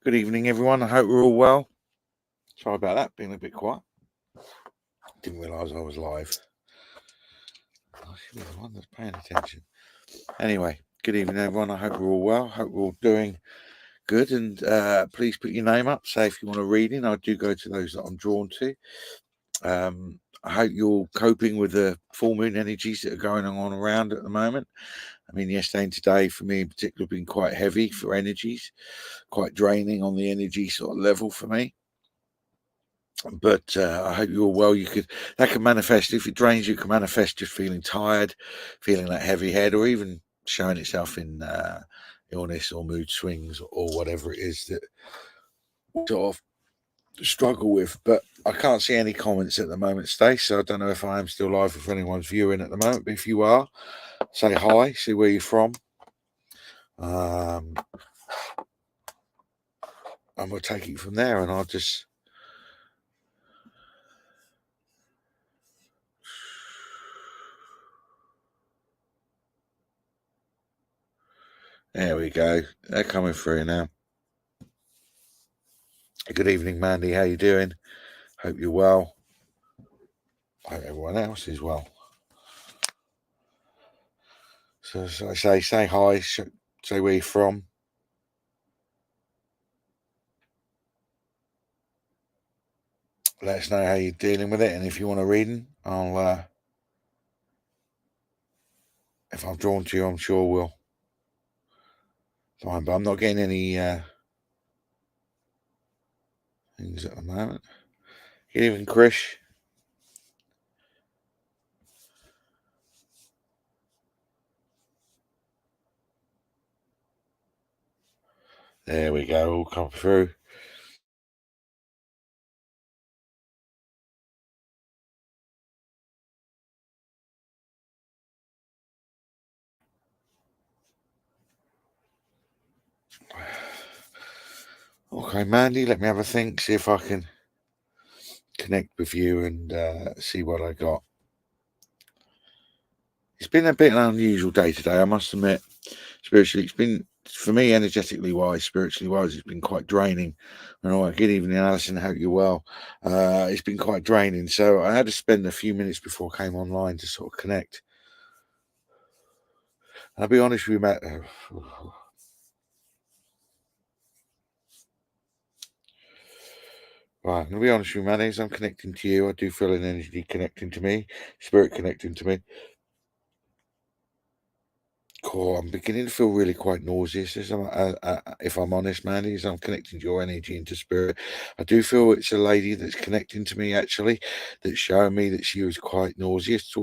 Good evening, everyone. I hope we're all well. Sorry about that, being a bit quiet. Didn't realise I was live. I should be the one that's paying attention. Anyway, good evening, everyone. I hope we're all well. Hope we're all doing good. And please put your name up. Say if you want a reading. I do go to those that I'm drawn to. I hope you're all coping with the full moon energies that are going on around at the moment. I mean, yesterday and today, for me in particular, have been quite heavy for energies, quite draining on the energy sort of level for me. But I hope you're well. That can manifest, if it drains you, can manifest just feeling tired, feeling that heavy head, or even showing itself in illness or mood swings or whatever it is that we sort of struggle with. But I can't see any comments at the moment, Stace, so I don't know if I am still live, if anyone's viewing at the moment. But if you are, say hi, see where you're from. And we'll take it from there, and I'll just... There we go. They're coming through now. Good evening, Mandy. How you doing? Hope you're well. I hope everyone else is well. So I say hi, say where you're from. Let us know how you're dealing with it, and if you want a reading, I'll if I'm drawn to you, I'm sure we'll find. But I'm not getting any things at the moment. Good evening, Chris. There we go, all come through. Okay, Mandy, let me have a think, see if I can connect with you and see what I got. It's been a bit an unusual day today, I must admit. Spiritually, it's been, for me, energetically wise, spiritually wise, it's been quite draining. And all right, good evening, Alison. Hope you're well. It's been quite draining, so I had to spend a few minutes before I came online to sort of connect. And I'll be honest with you, Matt. Right, I'm going to be honest with you, Matt. As I'm connecting to you, I do feel an energy connecting to me, spirit connecting to me. Cool. I'm beginning to feel really quite nauseous, if I'm honest, Mandy, as I'm connecting your energy into spirit. I do feel it's a lady that's connecting to me, actually, that's showing me that she was quite nauseous.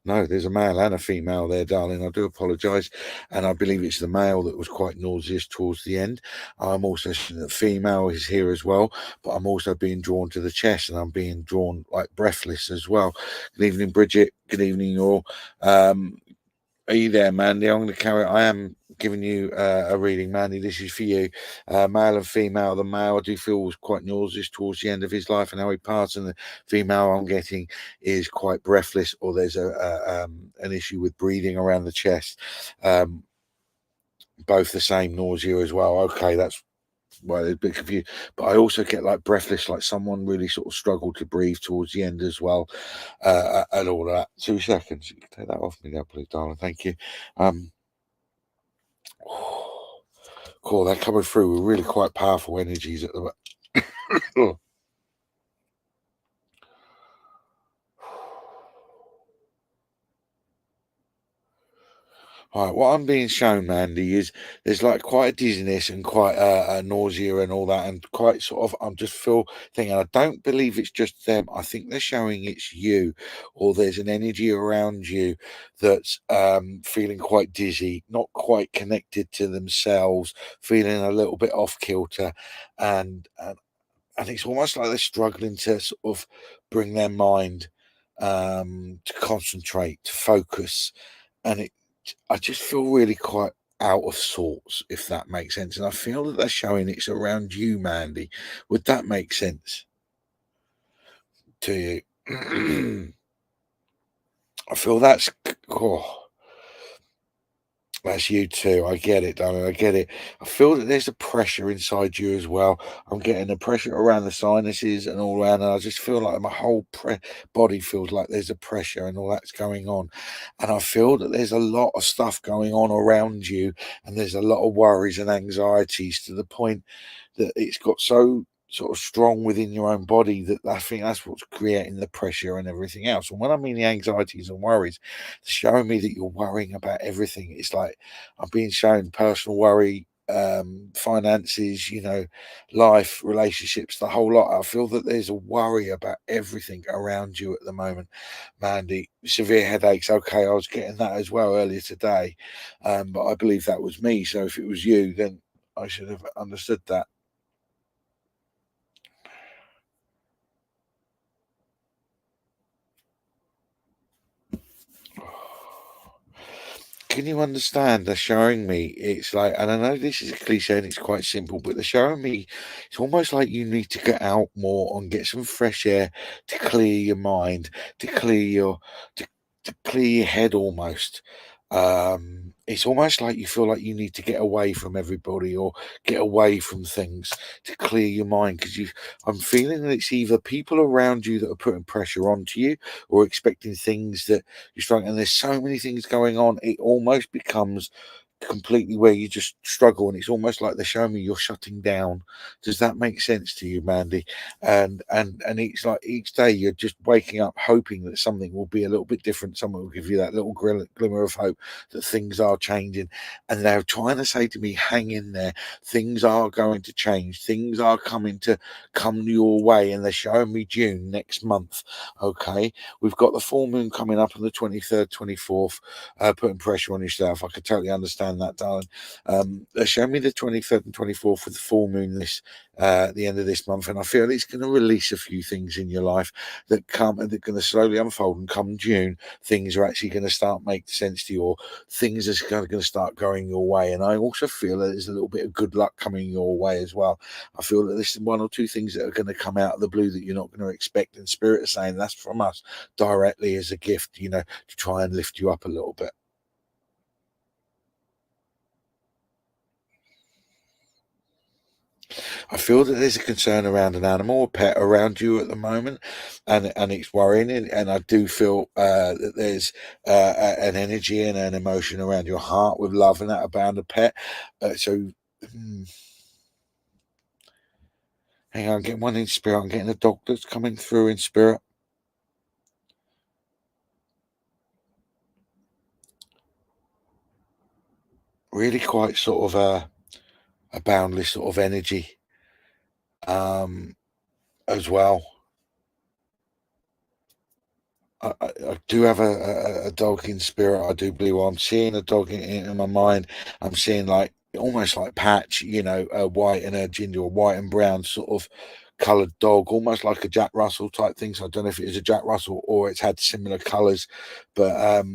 No, there's a male and a female there, darling. I do apologise. And I believe it's the male that was quite nauseous towards the end. I'm also seeing that female is here as well, but I'm also being drawn to the chest, and I'm being drawn like breathless as well. Good evening, Bridget. Good evening, you all. Are you there, Mandy? I'm going to carry. I am giving you a reading, Mandy. This is for you, male and female. The male I do feel was quite nauseous towards the end of his life and how he passed, and the female I'm getting is quite breathless, or there's an issue with breathing around the chest. Both the same nausea as well. Okay, that's why they're a bit confused. But I also get like breathless, like someone really sort of struggled to breathe towards the end as well, and all that. 2 seconds. You can take that off me now, please, darling. Thank you. Cool, they're coming through with really quite powerful energies at the moment. All right, what I'm being shown, Mandy, is there's like quite a dizziness and quite a nausea and all that, and quite sort of, I'm just thinking, I don't believe it's just them. I think they're showing it's you, or there's an energy around you that's feeling quite dizzy, not quite connected to themselves, feeling a little bit off kilter, and it's almost like they're struggling to sort of bring their mind to concentrate, to focus, and I just feel really quite out of sorts, if that makes sense. And I feel that they're showing it's around you, Mandy. Would that make sense to you? I feel that's... Oh, That's you too. I get it, darling. I get it. I feel that there's a pressure inside you as well. I'm getting the pressure around the sinuses and all around, and I just feel like my whole body feels like there's a pressure and all that's going on. And I feel that there's a lot of stuff going on around you, and there's a lot of worries and anxieties to the point that it's got so sort of strong within your own body that I think that's what's creating the pressure and everything else. And when I mean the anxieties and worries, it's showing me that you're worrying about everything. It's like I'm being shown personal worry, finances, life, relationships, the whole lot. I feel that there's a worry about everything around you at the moment, Mandy. Severe headaches. Okay, I was getting that as well earlier today, but I believe that was me. So if it was you, then I should have understood that. Can you understand? They're showing me it's like, and I know this is a cliche and it's quite simple, but they're showing me it's almost like you need to get out more and get some fresh air to clear your mind, to clear your to, to clear your head almost. It's almost like you feel like you need to get away from everybody or get away from things to clear your mind because I'm feeling that it's either people around you that are putting pressure onto you or expecting things that you're struggling, and there's so many things going on, it almost becomes completely where you just struggle, and it's almost like they're showing me you're shutting down. Does that make sense to you, Mandy? And it's like each day you're just waking up hoping that something will be a little bit different, someone will give you that little glimmer of hope that things are changing, and they're trying to say to me, hang in there, things are going to change, things are coming to come your way, and they're showing me June next month. Okay, we've got the full moon coming up on the 23rd, 24th, putting pressure on yourself. I could totally understand that, darling. They show me the 23rd and 24th with the full moon this at the end of this month, and I feel it's going to release a few things in your life that come and they're going to slowly unfold. And come June, things are actually going to start making sense to you, or things are going to start going your way. And I also feel that there's a little bit of good luck coming your way as well. I feel that there's one or two things that are going to come out of the blue that you're not going to expect. And Spirit is saying that's from us directly as a gift, to try and lift you up a little bit. I feel that there's a concern around an animal or pet around you at the moment, and it's worrying. And I do feel that there's an energy and an emotion around your heart with love and that about a pet. So, hang on, I'm getting one in spirit. I'm getting a dog that's coming through in spirit. Really quite sort of a boundless sort of energy as well. I do have a dog in spirit. I do believe. Well, I'm seeing a dog in my mind. I'm seeing like almost like Patch, a white and a ginger, or white and brown sort of coloured dog, almost like a Jack Russell type thing. So I don't know if it is a Jack Russell or it's had similar colours, but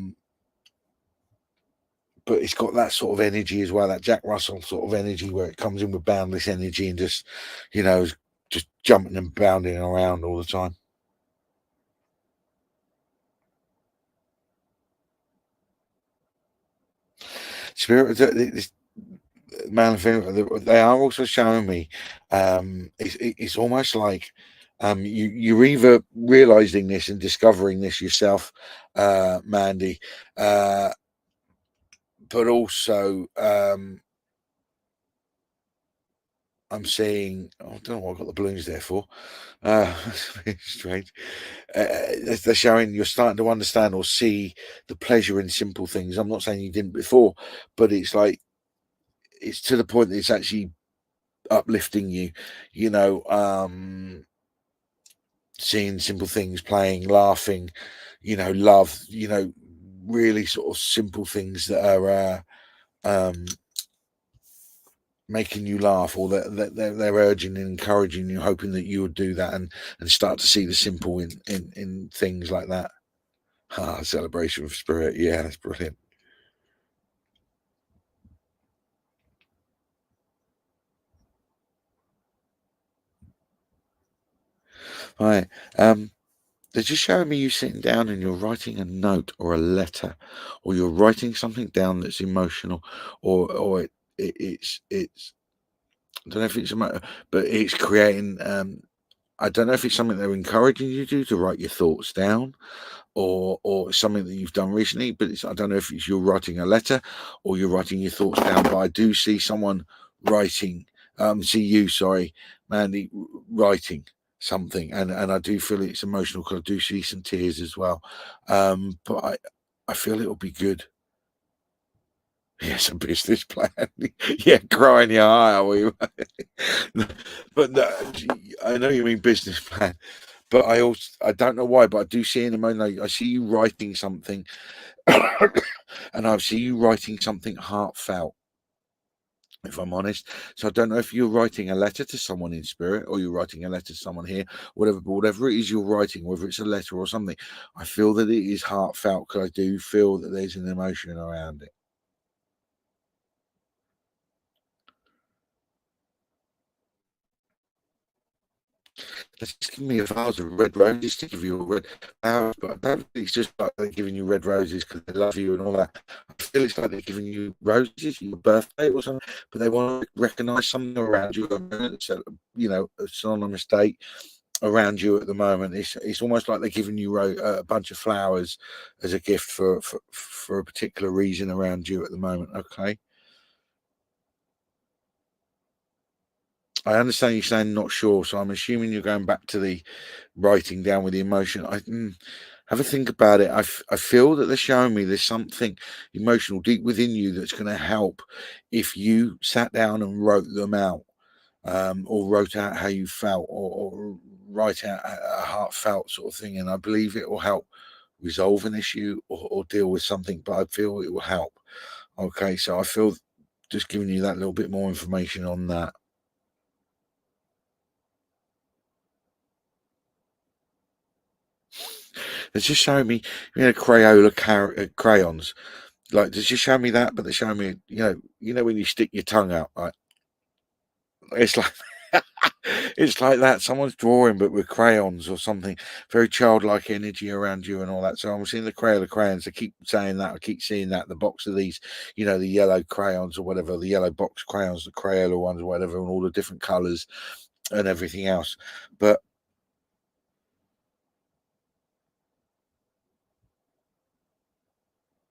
but it's got that sort of energy as well, that Jack Russell sort of energy where it comes in with boundless energy and just, just jumping and bounding around all the time. Spirit, this man thing, they are also showing me. It's almost like you're either realizing this and discovering this yourself, Mandy, uh, but also I'm seeing. Oh, I don't know what I've got the balloons there for. That's very strange. They're showing you're starting to understand or see the pleasure in simple things. I'm not saying you didn't before, but it's like it's to the point that it's actually uplifting you. You know, seeing simple things, playing, laughing. Love. Really sort of simple things that are making you laugh, or they're urging and encouraging you, hoping that you would do that and start to see the simple in things like that. Celebration of spirit. Yeah, that's brilliant. Right. They're just showing me you sitting down and you're writing a note or a letter, or you're writing something down that's emotional, or it's I don't know if it's but it's creating. I don't know if it's something they're encouraging you to write your thoughts down, or something that you've done recently. But I don't know if it's you're writing a letter or you're writing your thoughts down. But I do see someone writing. See you, sorry, Mandy, writing something, and I do feel it's emotional because I do see some tears as well. But I feel it'll be good. Yes, a business plan. Yeah, crying your eye out. But no, I know you mean business plan. But I don't know why, but I do see in the moment, I see you writing something, and I see you writing something heartfelt, if I'm honest. So I don't know if you're writing a letter to someone in spirit, or you're writing a letter to someone here, whatever. But whatever it is you're writing, whether it's a letter or something, I feel that it is heartfelt because I do feel that there's an emotion around it. Let's just give me a vase of red roses to give you a red flowers, but I don't think it's just like they're giving you red roses because they love you and all that. I feel it's like they're giving you roses, your birthday or something, but they want to recognise something around you, a synonymous date around you at the moment. It's almost like they're giving you a bunch of flowers as a gift for a particular reason around you at the moment. Okay. I understand you saying not sure, so I'm assuming you're going back to the writing down with the emotion. Have a think about it. I feel that they're showing me there's something emotional deep within you that's going to help if you sat down and wrote them out, or wrote out how you felt, or write out a heartfelt sort of thing. And I believe it will help resolve an issue, or deal with something. But I feel it will help. Okay, so I feel just giving you that little bit more information on that. It's just showing me, Crayola crayons. Like, it's just showing me that, but they're showing me, when you stick your tongue out, right? It's like it's like that. Someone's drawing, but with crayons or something. Very childlike energy around you and all that. So I'm seeing the Crayola crayons. I keep saying that. I keep seeing that. The box of these, the yellow crayons or whatever, the yellow box crayons, the Crayola ones or whatever, and all the different colours and everything else. But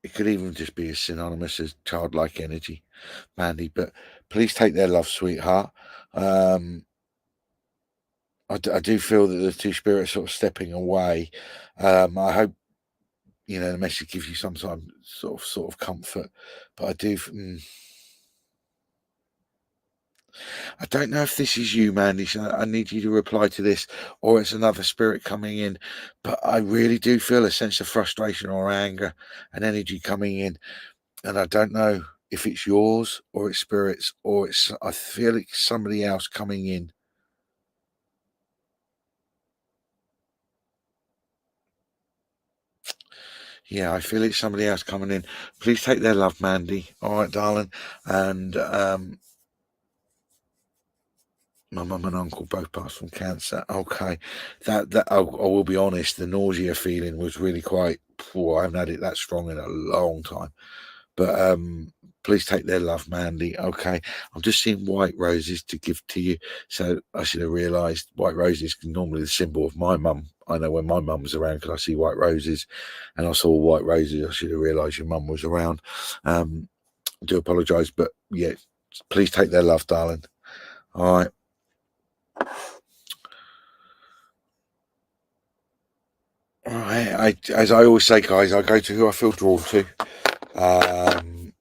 it could even just be as synonymous as childlike energy, Mandy. But please take their love, sweetheart. Um, I do feel that the two spirits sort of stepping away. I hope the message gives you some sort of comfort. But I don't know if this is you, Mandy. So I need you to reply to this, or it's another spirit coming in. But I really do feel a sense of frustration or anger and energy coming in. And I don't know if it's yours or it's spirits, or I feel it's somebody else coming in. Yeah, I feel it's somebody else coming in. Please take their love, Mandy. All right, darling. And my mum and uncle both passed from cancer. Okay, that I will be honest. The nausea feeling was really quite. I haven't had it that strong in a long time. But please take their love, Mandy. Okay, I'm just seeing white roses to give to you. So I should have realised white roses are normally the symbol of my mum. I know when my mum was around because I see white roses, and I saw white roses. I should have realised your mum was around. I do apologise, but yeah, please take their love, darling. All right. All right. As I always say, guys, I go to who I feel drawn to. Um,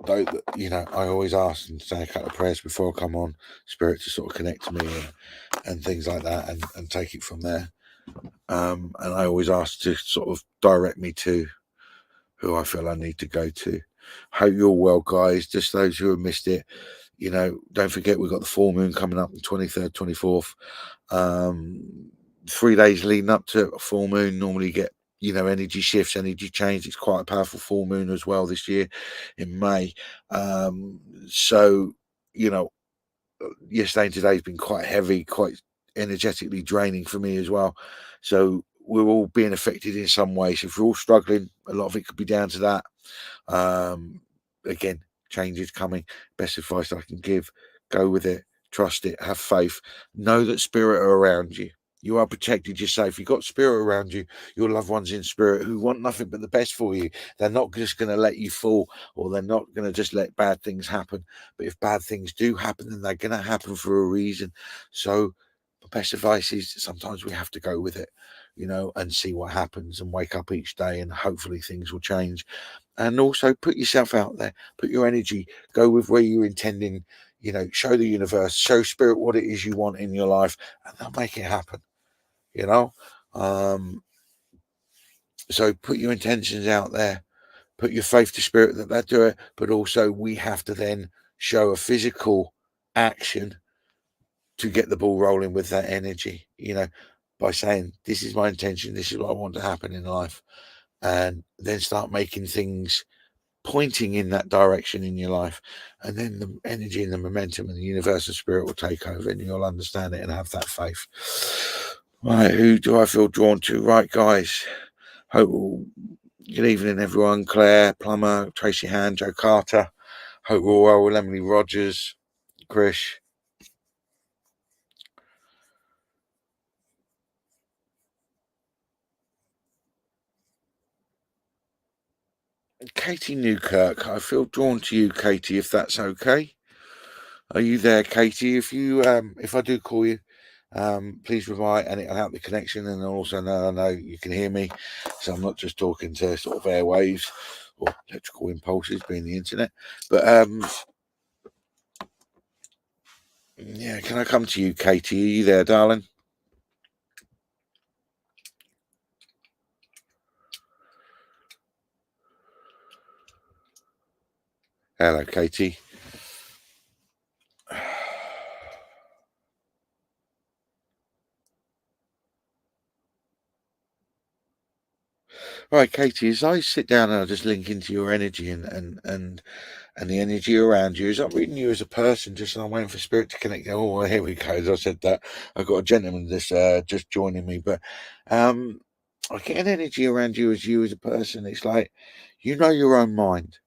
though, I always ask and say a couple of prayers before I come on, spirit to sort of connect to me and things like that, and take it from there. And I always ask to sort of direct me to who I feel I need to go to. Hope you're well, guys. Just those who have missed it, don't forget we've got the full moon coming up on 23rd, 24th. 3 days leading up to a full moon, normally you get, energy shifts, energy change. It's quite a powerful full moon as well this year in May. So, yesterday and today's been quite heavy, quite energetically draining for me as well. So we're all being affected in some way. So if we're all struggling, a lot of it could be down to that. Again, change is coming. Best advice I can give: go with it, trust it, have faith, know that spirit are around you. You are protected, you're safe. You've got spirit around you, your loved ones in spirit who want nothing but the best for you. They're not just going to let you fall, or they're not going to just let bad things happen. But if bad things do happen, then they're going to happen for a reason. So the best advice is sometimes we have to go with it, and see what happens and wake up each day, and hopefully things will change. And also put yourself out there, put your energy, go with where you're intending, show the universe, show spirit what it is you want in your life, and they'll make it happen. So put your intentions out there, put your faith to spirit that they'll do it, but also we have to then show a physical action to get the ball rolling with that energy, by saying, this is my intention, this is what I want to happen in life, and then start making things pointing in that direction in your life, and then the energy and the momentum and the universal spirit will take over, and you'll understand it and have that faith. Right, who do I feel drawn to? Right, guys, hope good evening everyone. Claire Plummer, Tracy Hand, Joe Carter, hope we're all well with Emily Rogers, Krish, Katie Newkirk. I feel drawn to you, Katie, if that's okay. Are you there, Katie? If I do call you, please reply, and it'll help the connection, and also know you can hear me, so I'm not just talking to sort of airwaves or electrical impulses, being the internet. But yeah, can I come to you, Katie? Are you there, darling? Hello, Katie. Right, Katie, as I sit down and I just link into your energy and the energy around you, as I'm reading you as a person, just I'm waiting for spirit to connect. Oh, well, here we go. As I said that, I've got a gentleman that's just joining me, but I get an energy around you as a person. It's like you know your own mind.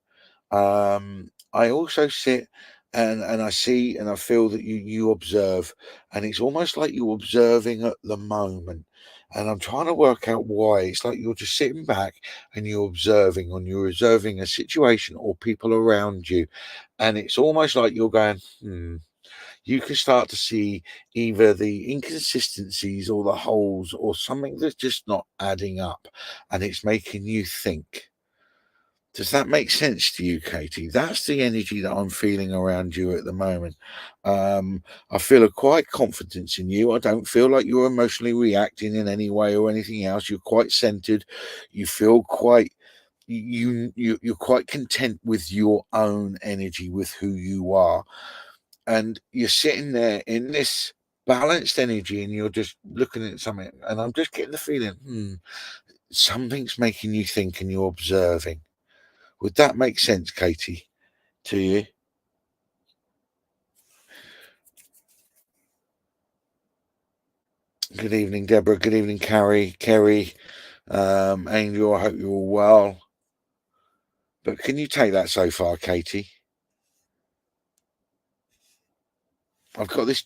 I also sit and I see and I feel that you observe, and it's almost like you're observing at the moment. And I'm trying to work out why. It's like you're just sitting back and you're observing a situation or people around you. And it's almost like you're going, you can start to see either the inconsistencies or the holes or something that's just not adding up, and it's making you think. Does that make sense to you, Katie? That's the energy that I'm feeling around you at the moment. I feel a quiet confidence in you. I don't feel like you're emotionally reacting in any way or anything else. You're quite centered. You feel quite you're quite content with your own energy, with who you are, and you're sitting there in this balanced energy, and you're just looking at something. And I'm just getting the feeling, something's making you think, and you're observing. Would that make sense, Katie, to you? Good evening, Deborah. Good evening, Carrie, Kerry, Angel. I hope you're all well. But can you take that so far, Katie? I've got this.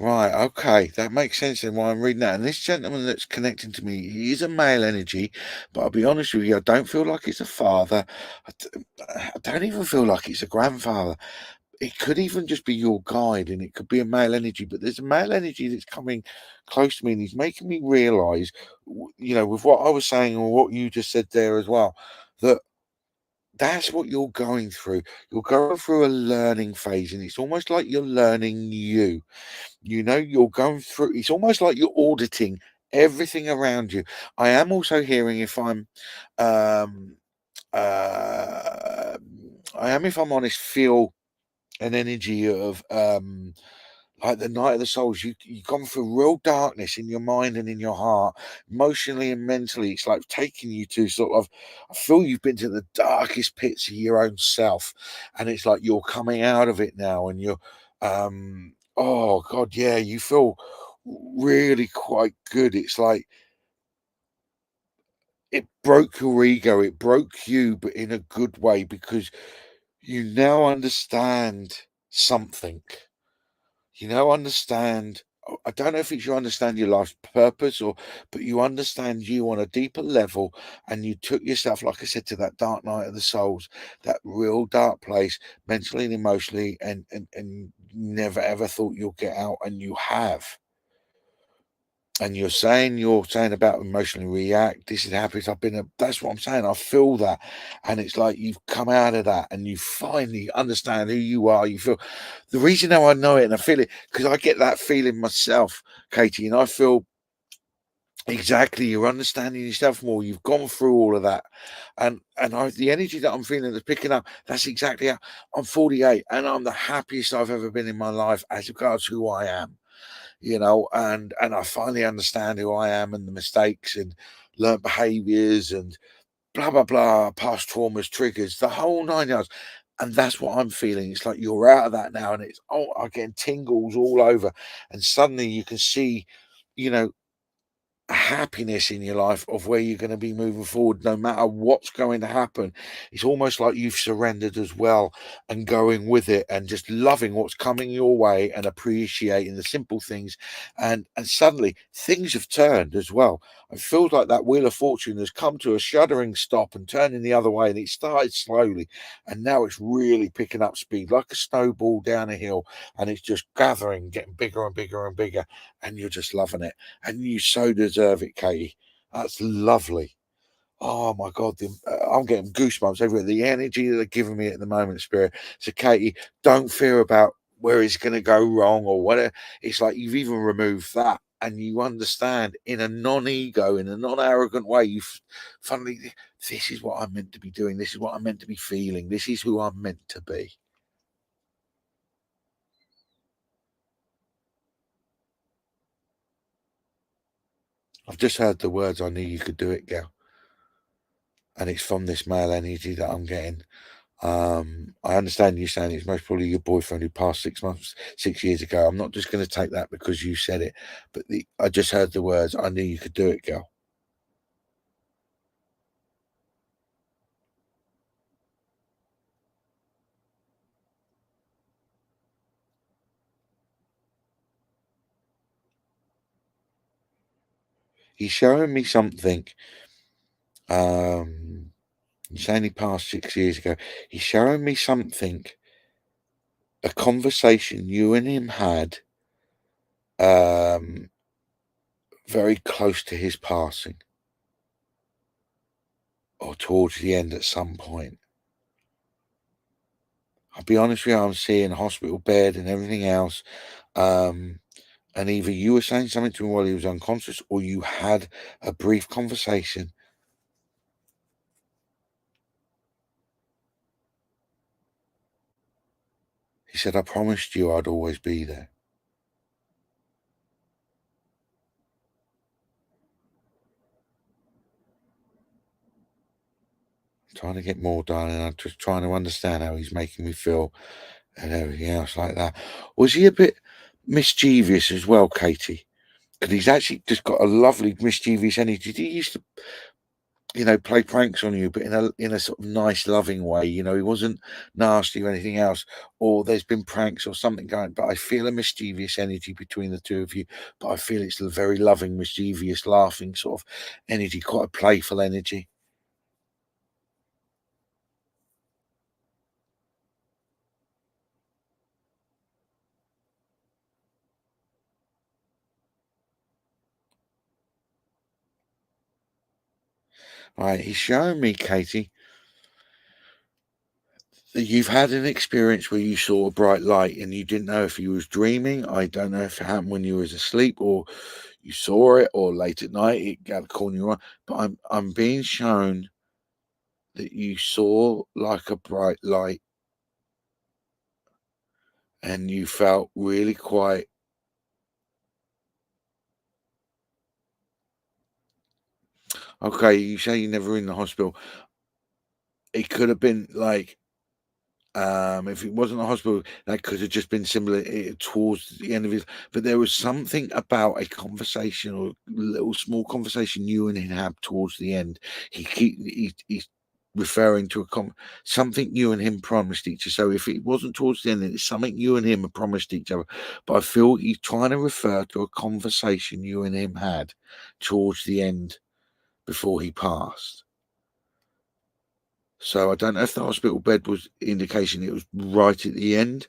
Right, okay, that makes sense then why I'm reading that. And this gentleman that's connecting to me, he is a male energy, but I'll be honest with you, I don't feel like it's a father. I don't even feel like it's a grandfather. It could even just be your guide, and it could be a male energy, but there's a male energy that's coming close to me, and he's making me realize, with what I was saying or what you just said there as well, that that's what you're going through. You're going through a learning phase, and it's almost like you're learning you. You're going through, it's almost like you're auditing everything around you. I am also hearing, um, uh, if I'm honest, feel an energy of like the night of the souls, you've gone through real darkness in your mind and in your heart, emotionally and mentally. It's like taking you to sort of, I feel you've been to the darkest pits of your own self, and it's like you're coming out of it now, and you're, oh God, yeah, you feel really quite good. It's like it broke your ego, it broke you, but in a good way, because you now understand something. You now understand. I don't know if it's you understand your life's purpose, or but you understand you on a deeper level, and you took yourself, like I said, to that dark night of the souls, that real dark place, mentally and emotionally, and never ever thought you'll get out, and you have. And you're saying about emotionally react. This is happiness. That's what I'm saying. I feel that, and it's like you've come out of that, and you finally understand who you are. You feel the reason how I know it, and I feel it because I get that feeling myself, Katie, and I feel exactly you're understanding yourself more. You've gone through all of that, and the energy that I'm feeling is picking up. That's exactly how I'm 48, and I'm the happiest I've ever been in my life as regards who I am, and I finally understand who I am and the mistakes and learned behaviors and blah blah blah, past traumas, triggers, the whole nine yards. And that's what I'm feeling. It's like you're out of that now, and I'm getting tingles all over, and suddenly you can see, you know, happiness in your life of where you're going to be moving forward no matter what's going to happen. It's almost like you've surrendered as well, and going with it and just loving what's coming your way and appreciating the simple things, and suddenly things have turned as well. It feels like that wheel of fortune has come to a shuddering stop and turning the other way, and it started slowly, and now it's really picking up speed like a snowball down a hill, and it's just gathering, getting bigger and bigger and bigger, and you're just loving it. And you so deserve it, Katie. That's lovely. Oh my God, I'm getting goosebumps everywhere. The energy that they're giving me at the moment, Spirit. So, Katie, don't fear about where it's going to go wrong or whatever. It's like you've even removed that, and you understand in a non-ego, in a non-arrogant way. Finally, this is what I'm meant to be doing. This is what I'm meant to be feeling. This is who I'm meant to be. I've just heard the words, "I knew you could do it, girl," and it's from this male energy that I'm getting. I understand you saying it's most probably your boyfriend who passed 6 months, 6 years ago. I'm not just going to take that because you said it, but I just heard the words, "I knew you could do it, girl." He's showing me something. Um, you're saying he passed 6 years ago. He's showing me something, a conversation you and him had, um, very close to his passing, or towards the end at some point. I'll be honest with you, I'm seeing hospital bed and everything else. Um, and either you were saying something to him while he was unconscious, or you had a brief conversation. He said, "I promised you I'd always be there." I'm trying to get more, darling. I'm just trying to understand how he's making me feel and everything else like that. Was he a bit mischievous as well, Katie? Because he's actually just got a lovely mischievous energy. Did he used to, play pranks on you, but in a sort of nice, loving way. He wasn't nasty or anything else. Or there's been pranks or something going, but I feel a mischievous energy between the two of you. But I feel it's a very loving, mischievous, laughing sort of energy, quite a playful energy. Right? He's showing me, Katie, that you've had an experience where you saw a bright light and you didn't know if you was dreaming. I don't know if it happened when you was asleep, or you saw it, or late at night it got caught you on. But I'm being shown that you saw like a bright light, and you felt really quite okay. You say you're never in the hospital. It could have been like, if it wasn't a hospital, that could have just been similar towards the end of his. But there was something about a conversation or little small conversation you and him had towards the end. He's referring to something you and him promised each other. So if it wasn't towards the end, it's something you and him had promised each other. But I feel he's trying to refer to a conversation you and him had towards the end before he passed. So I don't know if the hospital bed was indication it was right at the end.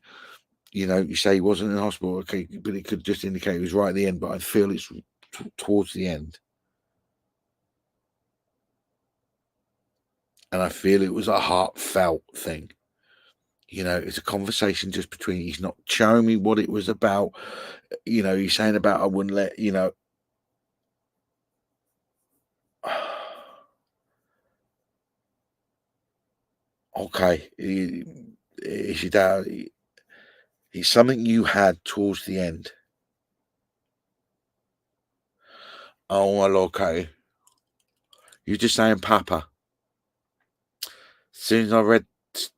You know, you say he wasn't in hospital, okay, but it could just indicate it was right at the end. But I feel it's towards the end, and I feel it was a heartfelt thing. You know, it's a conversation just between. He's not showing me what it was about. You know, he's saying about I wouldn't let you know. Okay, is your dad? It's something you had towards the end. Oh well, okay. You're just saying Papa. As soon as I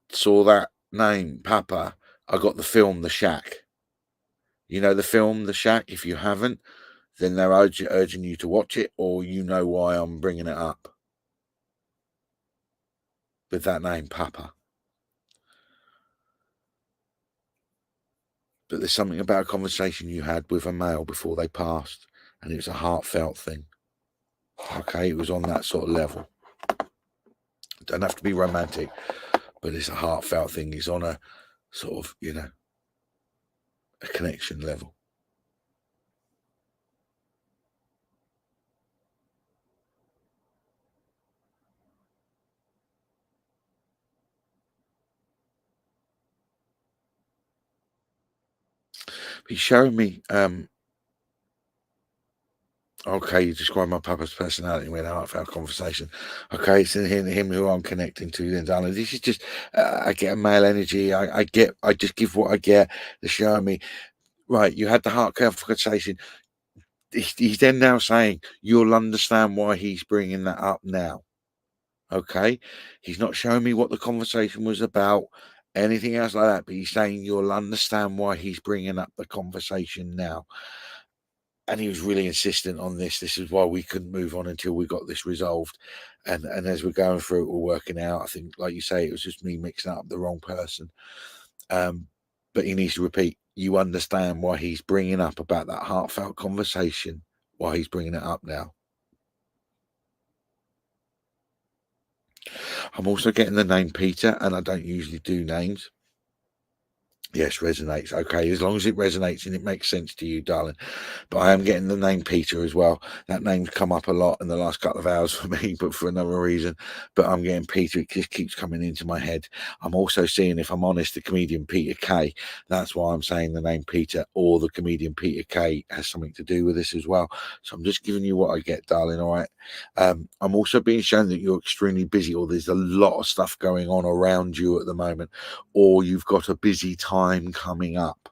saw that name, Papa, I got the film The Shack. You know the film The Shack? If you haven't, then they're urging you to watch it, or you know why I'm bringing it up with that name, Papa. But there's something about a conversation you had with a male before they passed, and it was a heartfelt thing. Okay, it was on that sort of level. It don't have to be romantic, but it's a heartfelt thing. It's on a sort of, you know, a connection level. He's showing me okay, you describe my papa's personality in a heartfelt conversation. Okay, it's in him who I'm connecting to then, darling. This is just, I get a male energy. I just give what I get. They're showing me, right, you had the heartfelt conversation. He's then now saying, you'll understand why he's bringing that up now. Okay, he's not showing me what the conversation was about, anything else like that, but he's saying, you'll understand why he's bringing up the conversation now. And he was really insistent on this. This is why we couldn't move on until we got this resolved. And as we're going through it, we're working out. I think, like you say, it was just me mixing up the wrong person. But he needs to repeat. You understand why he's bringing up about that heartfelt conversation. Why he's bringing it up now. I'm also getting the name Peter, and I don't usually do names. Yes, resonates. Okay, as long as it resonates and it makes sense to you, darling. But I am getting the name Peter as well. That name's come up a lot in the last couple of hours for me, but for another reason. But I'm getting Peter. It just keeps coming into my head. I'm also seeing, if I'm honest, the comedian Peter Kay. That's why I'm saying the name Peter, or the comedian Peter Kay has something to do with this as well. So I'm just giving you what I get, darling. All right. I'm also being shown that you're extremely busy, or there's a lot of stuff going on around you at the moment, or you've got a busy time coming up.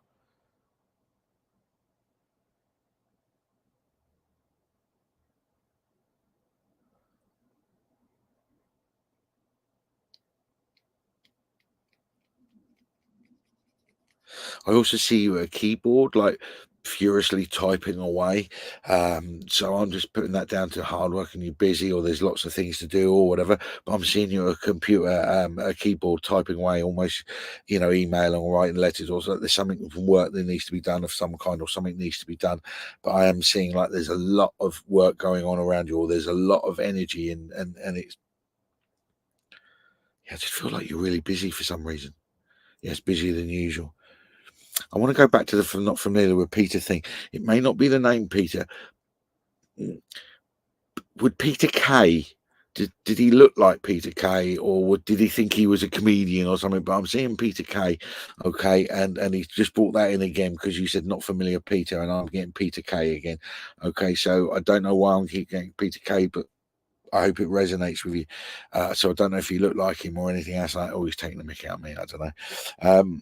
I also see you at a keyboard, like furiously typing away. So I'm just putting that down to hard work and you're busy, or there's lots of things to do, or whatever. But I'm seeing you at a computer, a keyboard typing away, almost, you know, emailing or writing letters, or so there's something from work that needs to be done of some kind, or something needs to be done. But I am seeing like there's a lot of work going on around you, or there's a lot of energy, and it's, yeah, I just feel like you're really busy for some reason. Yes, busier than usual. I want to go back to the not familiar with Peter thing. It may not be the name Peter. Would Peter Kay, did he look like Peter Kay, or did he think he was a comedian or something? But I'm seeing Peter Kay, okay, and he's just brought that in again because you said not familiar Peter, and I'm getting Peter Kay again. Okay, so I don't know why I'm keep getting Peter Kay, but I hope it resonates with you. So I don't know if you look like him or anything else like. Oh, he's taking the mickey out of me. I don't know.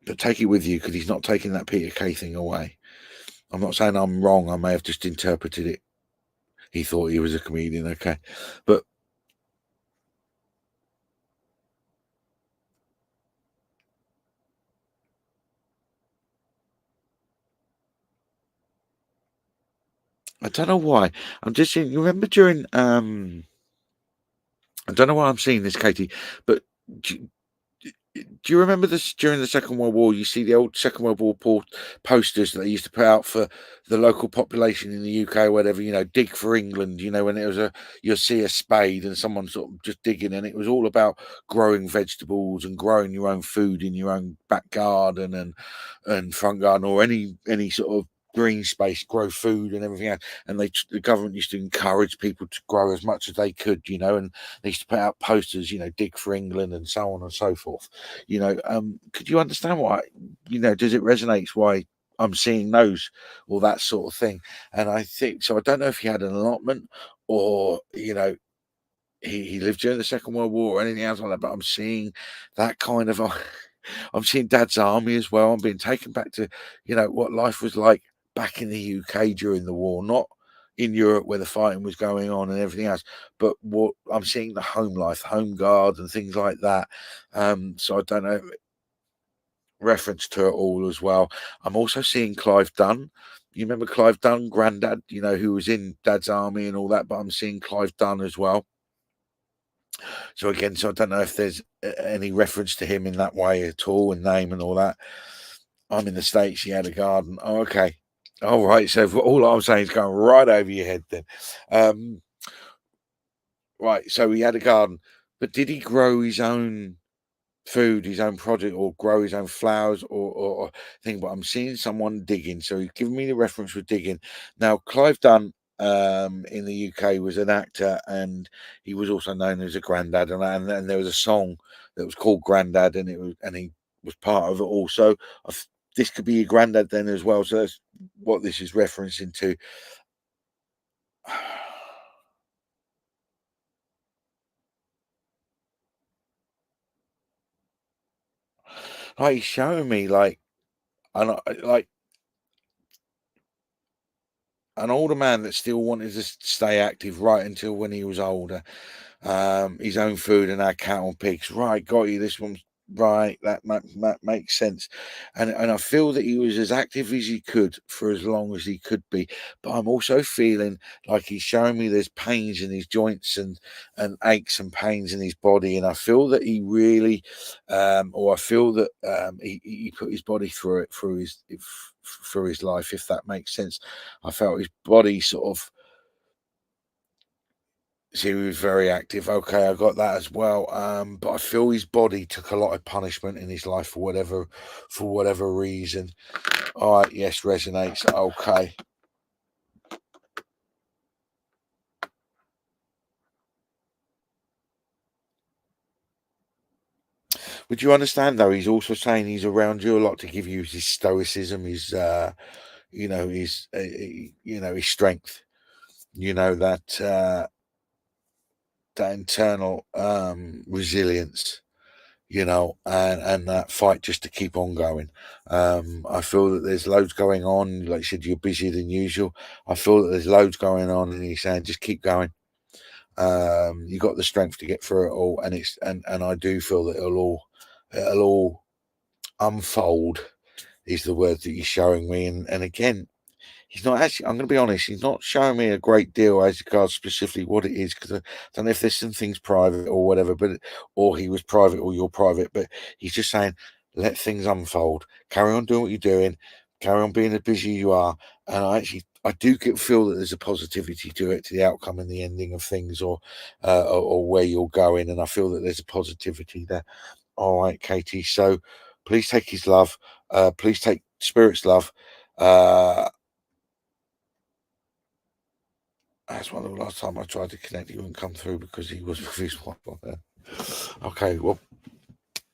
but take it with you, because he's not taking that Peter Kay thing away. I'm not saying I'm wrong. I may have just interpreted it. He thought he was a comedian, okay, but I don't know why. I'm just saying. You remember during I don't know why I'm seeing this, Katie, but do you remember this during the Second World War? You see the old Second World War posters that they used to put out for the local population in the UK or whatever, dig for England, when it was you'll see a spade and someone sort of just digging, and it was all about growing vegetables and growing your own food in your own back garden and front garden, or any sort of green space, grow food and everything else. And the government used to encourage people to grow as much as they could, and they used to put out posters, dig for England and so on and so forth. Could you understand why, does it resonate why I'm seeing those or that sort of thing? And I think so. I don't know if he had an allotment or, he lived during the Second World War or anything else like that, but I'm seeing that kind of, I'm seeing Dad's army as well. I'm being taken back to, what life was like back in the UK during the war, not in Europe where the fighting was going on and everything else, but what I'm seeing, the home life, home guard and things like that. So I don't know, reference to it all as well. I'm also seeing Clive Dunn. You remember Clive Dunn, Grandad, who was in Dad's army and all that, but I'm seeing Clive Dunn as well. So again, I don't know if there's any reference to him in that way at all, in name and all that. I'm in the States, he had a garden. Oh, okay. All right. So all I'm saying is going right over your head then. Right. So he had a garden, but did he grow his own food, his own project, or grow his own flowers or thing? But I'm seeing someone digging. So he's giving me the reference for digging. Now, Clive Dunn in the UK was an actor, and he was also known as a granddad, and there was a song that was called Grandad, and he was part of it also. This could be your granddad then as well. So that's what this is referencing to. Like he's showing me like an older man that still wanted to stay active right until when he was older. His own food and our cattle and pigs. Right, got you. This one's right. That makes sense. And I feel that he was as active as he could for as long as he could be. But I'm also feeling like he's showing me there's pains in his joints and aches and pains in his body. And I feel that he really, or I feel that he put his body through it, through his life, if that makes sense. I felt his body sort of. So he was very active. Okay, I got that as well. But I feel his body took a lot of punishment in his life for whatever reason. All right, yes, resonates. Okay. Would you understand though? He's also saying he's around you a lot to give you his stoicism, his his strength. That internal resilience. And that fight just to keep on going. I feel that there's loads going on. Like you said, you're busier than usual. I feel that there's loads going on, and he's saying just keep going. You got the strength to get through it all, and I do feel that it'll all unfold. Is the word that he's showing me, and again, he's not actually. I'm going to be honest. He's not showing me a great deal as regards specifically what it is, because I don't know if there's some things private or whatever, or he was private or you're private. But he's just saying, let things unfold. Carry on doing what you're doing. Carry on being as busy as you are. And I do feel that there's a positivity to it, to the outcome and the ending of things, or where you're going. And I feel that there's a positivity there. All right, Katie. So please take his love. Please take Spirit's love. That's one of the last time I tried to connect. He wouldn't come through because he was with his wife on there. Okay, well,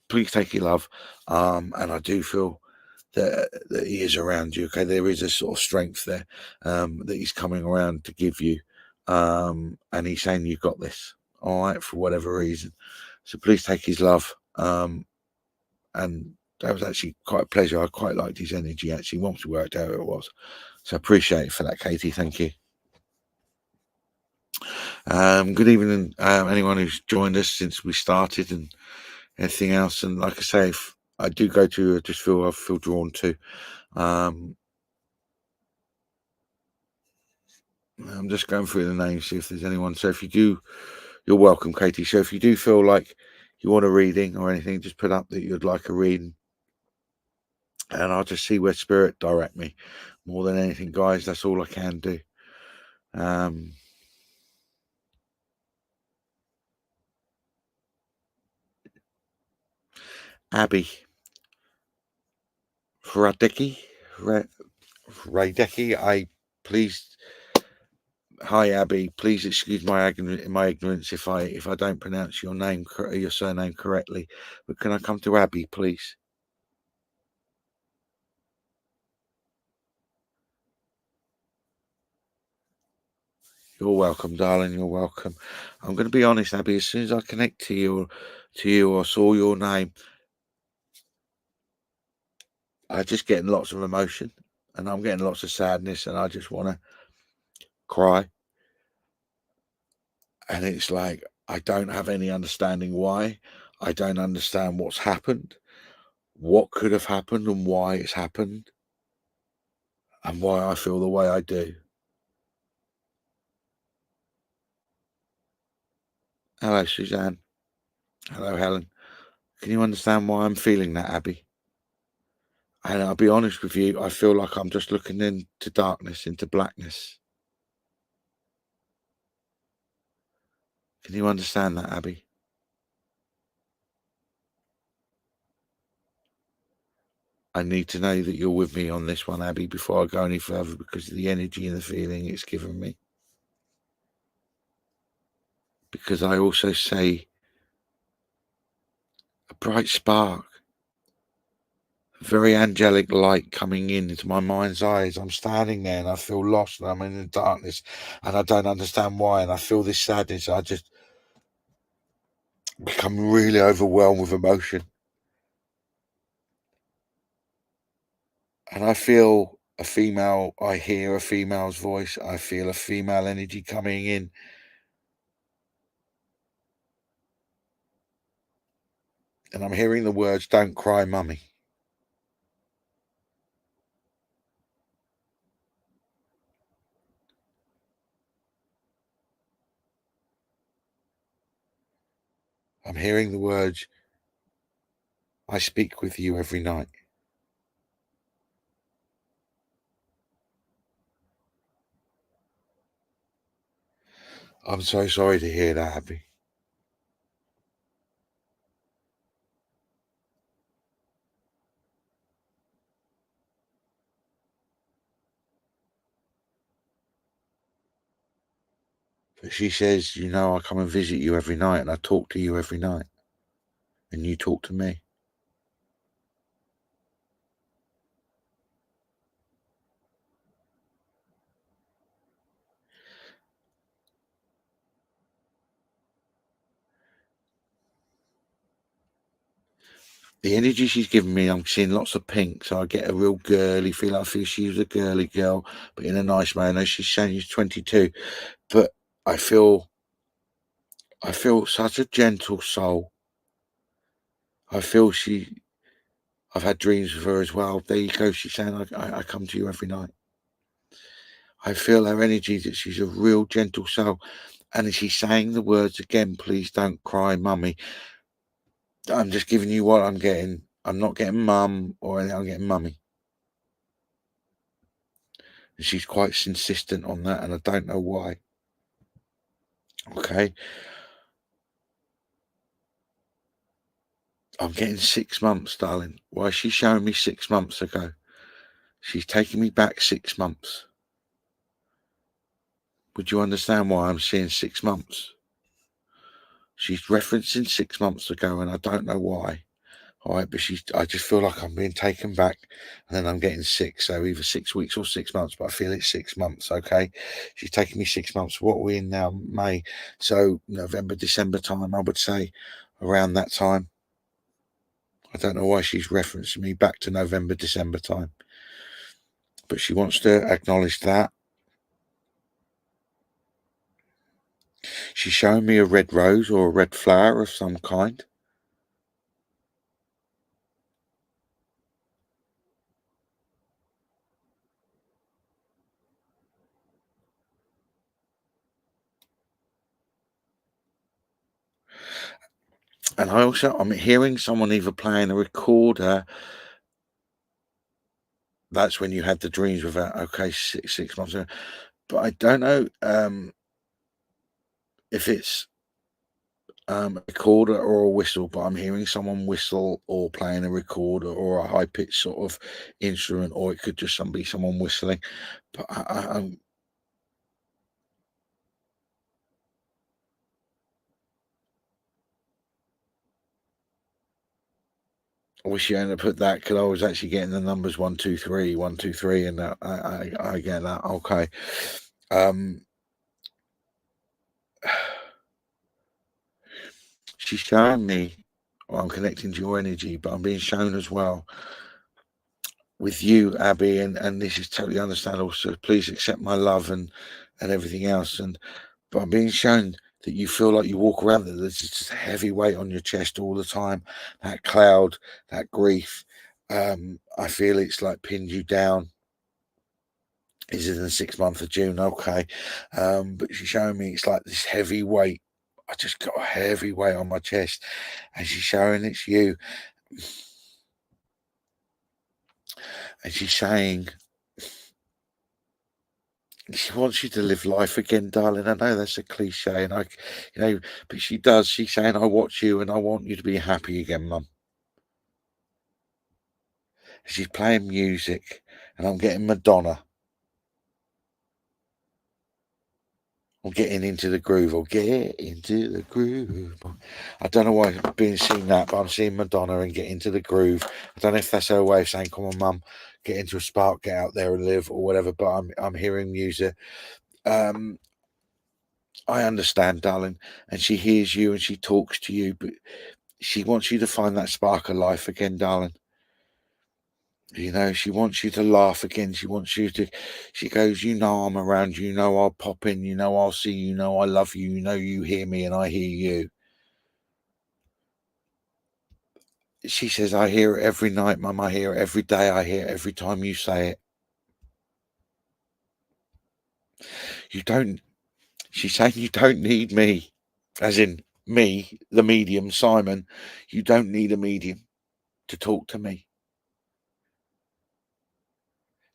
please take your love. And I do feel that he is around you. Okay, there is a sort of strength there that he's coming around to give you. And he's saying you've got this. All right, for whatever reason. So please take his love. And that was actually quite a pleasure. I quite liked his energy, actually, once we worked out who it was. So I appreciate it for that, Katie. Thank you. Good evening, anyone who's joined us since we started and everything else. And like I say, if I do go to, I feel drawn to. I'm just going through the names, see if there's anyone. So if you do, you're welcome, Katie. So if you do feel like you want a reading or anything, just put up that you'd like a reading, and I'll just see where spirit direct me. More than anything, guys, that's all I can do. Abby Radecki, please. Hi, Abby. Please excuse my ignorance if I don't pronounce your surname correctly. But can I come to Abby, please? You're welcome, darling. You're welcome. I'm going to be honest, Abby. As soon as I connect to you or saw your name, I just getting lots of emotion, and I'm getting lots of sadness, and I just want to cry. And it's like I don't have any understanding why. I don't understand what's happened, what could have happened, and why it's happened, and why I feel the way I do. Hello, Suzanne. Hello, Helen. Can you understand why I'm feeling that, Abby? And I'll be honest with you, I feel like I'm just looking into darkness, into blackness. Can you understand that, Abby? I need to know that you're with me on this one, Abby, before I go any further, because of the energy and the feeling it's given me. Because I also say a bright spark, a very angelic light coming into my mind's eyes. I'm standing there and I feel lost and I'm in the darkness and I don't understand why. And I feel this sadness. I just become really overwhelmed with emotion. And I feel I hear a female's voice. I feel a female energy coming in. And I'm hearing the words, "Don't cry, mummy." I'm hearing the words, "I speak with you every night." I'm so sorry to hear that, Abby. But she says, I come and visit you every night and I talk to you every night. And you talk to me. The energy she's giving me, I'm seeing lots of pink, so I get a real girly feel. I feel she's a girly girl, but in a nice way. I know she's saying she's 22, but I feel such a gentle soul. I feel I've had dreams with her as well. There you go. She's saying, I come to you every night. I feel her energy, that she's a real gentle soul. And she's saying the words again, "Please don't cry, mummy." I'm just giving you what I'm getting. I'm not getting mum or anything. I'm getting mummy. And she's quite insistent on that, and I don't know why. Okay. I'm getting 6 months, darling. Why is she showing me 6 months ago? She's taking me back 6 months. Would you understand why I'm seeing 6 months? She's referencing 6 months ago, and I don't know why. All right, but I just feel like I'm being taken back, and then I'm getting 6. So either 6 weeks or 6 months, but I feel it's 6 months. Okay, she's taking me 6 months. What are we in now? May. So November, December time, I would say, around that time. I don't know why she's referencing me back to November, December time, but she wants to acknowledge that. She's showing me a red rose or a red flower of some kind. And I'm hearing someone either playing a recorder. That's when you had the dreams with that. Okay, 6 months ago. But I don't know if it's a recorder or a whistle, but I'm hearing someone whistle or playing a recorder or a high pitched sort of instrument, or it could just be someone whistling. But I wish you hadn't put that, because I was actually getting the numbers 1, 2, 3, 1, 2, 3, and I get that. Okay. She's showing me, well, I'm connecting to your energy, but I'm being shown as well with you, Abby, and this is totally understandable. So please accept my love and everything else. But I'm being shown that you feel like you walk around there's just a heavy weight on your chest all the time. That cloud, that grief. I feel it's like pinned you down. Is it in the 6th month of June? Okay. But she's showing me it's like this heavy weight. I just got a heavy weight on my chest, and she's showing it's you. And she's saying she wants you to live life again, darling. I know that's a cliche, and but she does. She's saying, I watch you and I want you to be happy again, Mum. She's playing music, and I'm getting Madonna. I'm getting into the groove, or get into the groove. I don't know why I'm being seen that, but I'm seeing Madonna and get into the groove. I don't know if that's her way of saying, come on, Mum, get into a spark, get out there and live, or whatever, but I'm hearing music. I understand, darling, and she hears you and she talks to you, but she wants you to find that spark of life again, darling. She wants you to laugh again. She goes, I'm around you, I'll pop in, I'll see you, I love you, you hear me and I hear you. She says, I hear it every night, Mum, I hear it every day, I hear it every time you say it. She's saying you don't need me, as in me, the medium, Simon. You don't need a medium to talk to me.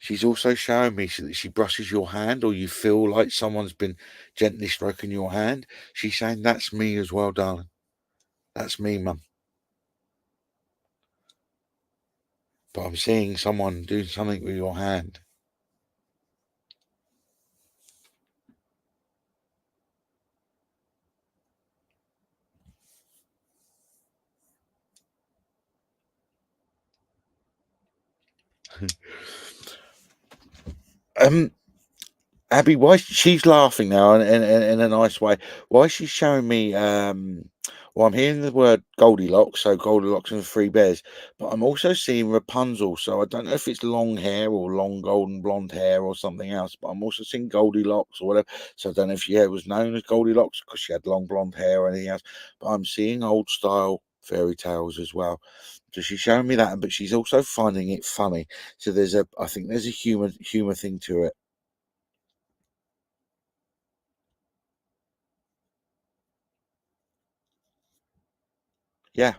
She's also showing me that she brushes your hand, or you feel like someone's been gently stroking your hand. She's saying, that's me as well, darling. That's me, Mum. But I'm seeing someone doing something with your hand. Abby, why she's laughing now in a nice way? Why is she showing me? Well, I'm hearing the word Goldilocks, so Goldilocks and the Three Bears, but I'm also seeing Rapunzel. So I don't know if it's long hair or long golden blonde hair or something else, but I'm also seeing Goldilocks or whatever. So I don't know if it was known as Goldilocks because she had long blonde hair or anything else. But I'm seeing old style fairy tales as well. So she's showing me that, but she's also finding it funny. So I think there's a humor thing to it. Yeah.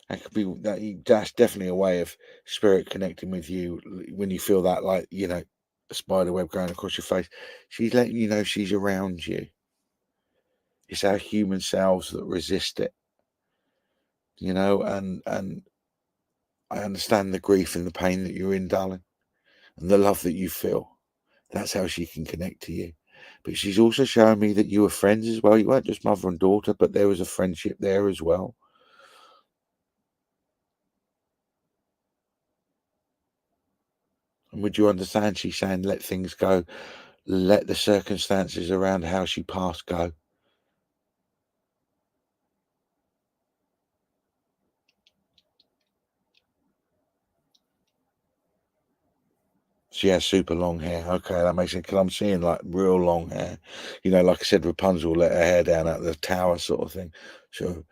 That could be that's definitely a way of spirit connecting with you when you feel that, like, a spider web going across your face. She's letting you know she's around you. It's our human selves that resist it, and I understand the grief and the pain that you're in, darling, and the love that you feel. That's how she can connect to you. But she's also showing me that you were friends as well. You weren't just mother and daughter, but there was a friendship there as well. And would you understand she's saying, let things go, let the circumstances around how she passed go? She has super long hair. Okay, that makes sense, because I'm seeing like real long hair. You know, like I said, Rapunzel let her hair down at the tower sort of thing. So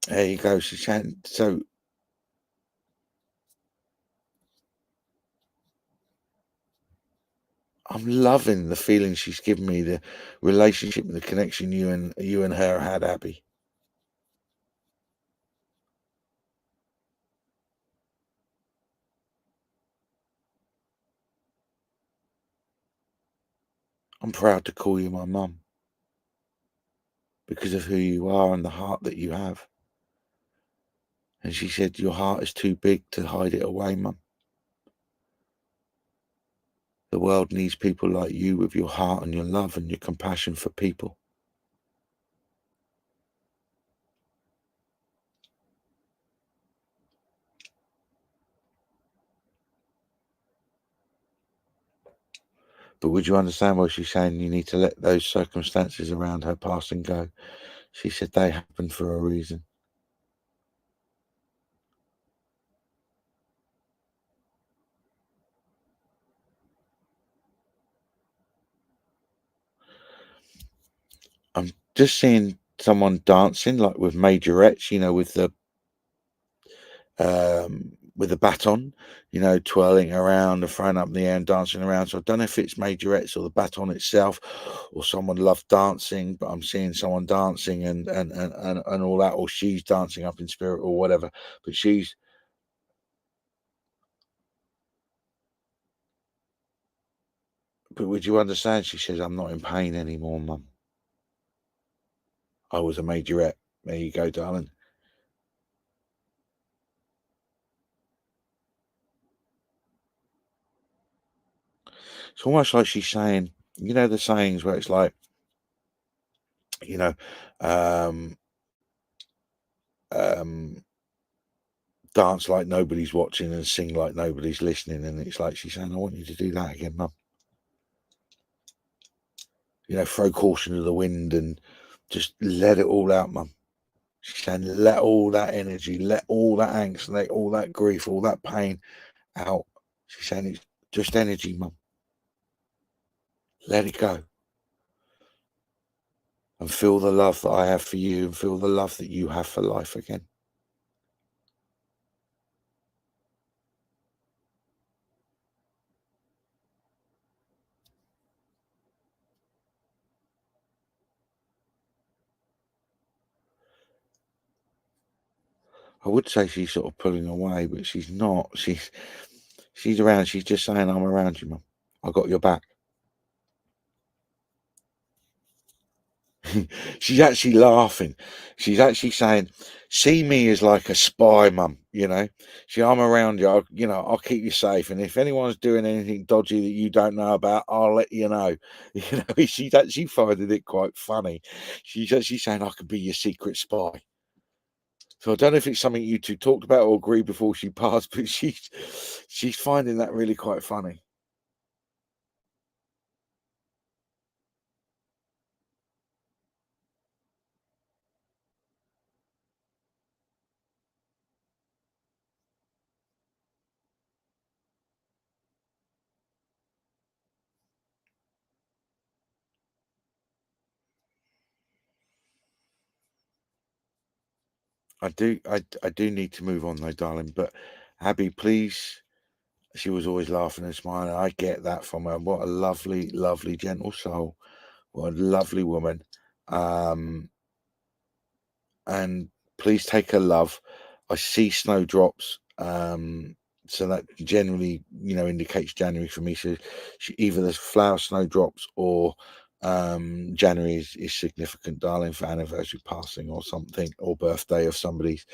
there you go. So I'm loving the feeling she's given me, the relationship and the connection you and her had, Abby. I'm proud to call you my mum because of who you are and the heart that you have. And she said, your heart is too big to hide it away, mum. The world needs people like you with your heart and your love and your compassion for people. But would you understand why she's saying you need to let those circumstances around her passing go? She said they happened for a reason. I'm just seeing someone dancing, like with majorettes, you know, with the baton, you know, twirling around and throwing up in the air and dancing around. So I don't know if it's majorettes or the baton itself, or someone loved dancing, but I'm seeing someone dancing and all that, or she's dancing up in spirit or whatever. But would you understand? She says, I'm not in pain anymore, mum. I was a majorette. There you go, darling. It's almost like she's saying, you know, the sayings where it's like, you know, um, um, dance like nobody's watching and sing like nobody's listening. And it's like she's saying, I want you to do that again, mum. You know, throw caution to the wind and just let it all out, mum. She's saying, let all that energy, let all that angst, let all that grief, all that pain out. She's saying it's just energy, mum. Let it go. And feel the love that I have for you and feel the love that you have for life again. I would say she's sort of pulling away, but she's not. She's around. She's just saying, I'm around you, mum. I got your back. She's actually laughing. She's actually saying, see me as like a spy, mum, you know. See, I'm around you, I'll keep you safe. And if anyone's doing anything dodgy that you don't know about, I'll let you know. You know, she's actually finding it quite funny. She's actually saying, I could be your secret spy. So I don't know if it's something you two talked about or agreed before she passed, but she's finding that really quite funny. I do need to move on though, darling. But Abby, please. She was always laughing and smiling. I get that from her. What a lovely, lovely, gentle soul. What a lovely woman. Um, and please take her love. I see snowdrops. So that generally, indicates January for me. So either there's flower snowdrops or January is significant, darling, for anniversary passing or something, or birthday of somebody's.